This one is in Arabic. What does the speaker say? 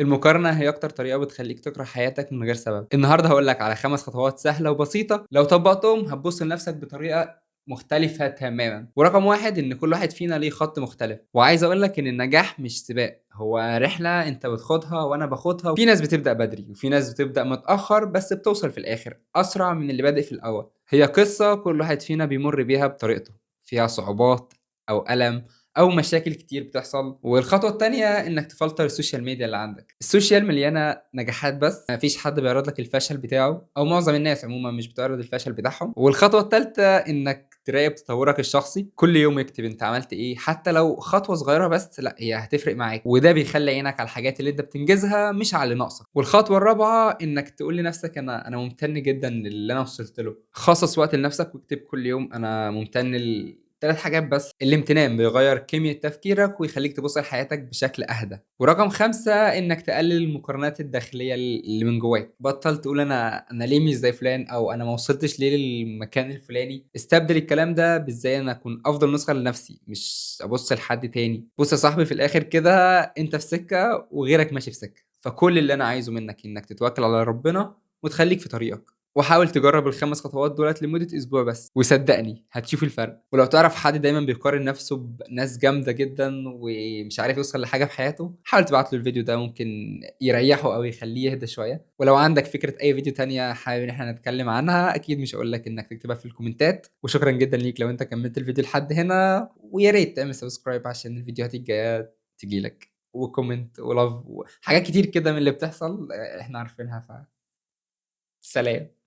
المقارنة هي أكتر طريقة بتخلّيك تكره حياتك من غير سبب. النهارده هاقول لك على 5 خطوات سهلة وبسيطة لو طبّقتهم هتبُص لنفسك بطريقة مختلفة تمامًا. ورقم 1 إن كل واحد فينا ليه خط مختلف، وعايز أقول لك إن النجاح مش سباق، هو رحلة أنت بتخوضها وأنا باخوضها. في ناس بتبدأ بدري، وفي ناس بتبدأ متأخر بس بتوصل في الآخر أسرع من اللي بادئ في الأول. هي قصة كل واحد فينا بيمُر بيها بطريقته، فيها صعوبات أو ألم أو مشاكل كتير بتحصل. والخطوة التانية إنك تفلتر السوشيال ميديا اللي عندك. السوشيال مليانة نجاحات بس، ما فيش حد بيعرض لك الفشل بتاعه، أو معظم الناس عمومًا مش بتعرض الفشل بتاعهم. والخطوة التالتة إنك تراقب تطورك الشخصي، كل يوم اكتب أنت عملت إيه، حتى لو خطوة صغيرة بس لأ هي هتفرق معاك، وده بيخلّي عينك على الحاجات اللي أنت بتنجزها مش على اللي ناقصك. والخطوة الرابعة إنك تقول لنفسك أنا ممتن جدًا للي أنا وصلت له. خصص وقت لنفسك واكتب كل يوم أنا ممتن 3 حاجات بس. الامتنان بيغيّر كمية تفكيرك ويخلّيك تبُص لحياتك بشكل أهدى. ورقم 5 إنك تقلل المقارنات الداخلية اللي من جواك. بطّل تقول أنا ليه مش زي فلان أو أنا ما وصلتش ليه للمكان الفلاني. استبدل الكلام ده بإزاي أنا أكون أفضل نسخة لنفسي، مش أبُص لحد تاني. بُص يا صاحبي في الآخر كده أنت في سكة وغيرك ماشي في سكة، فكل اللي أنا عايزه منك إنك تتوكل على ربنا وتخلّيك في طريقك. وحاول تجرّب ال5 خطوات دُولة لمدة أسبوع بس، وصدّقني هتشوف الفرق. ولو تعرف حد دايمًا بيقارن نَفْسه بناس جامدة جدًا ومش عارف يوصل لحاجة في حياته، حاول تبعت له الفيديو ده ممكن يريّحه أو يخلّيه يهدى شوية. ولو عندك فكرة أي فيديو تانية حابب إن إحنا نتكلّم عنها، أكيد مش هاقول لك إنّك تكتبها في الكومنتات. وشكرًا جدًا ليك لو أنت كمّلت الفيديو لحد هنا، ويا ريت تعمل subscribe عشان الفيديوهات الجاية تيجي لك، وcomment وlove وحاجات كتير كده من اللي بتحصل إحنا عارفينها. سلام.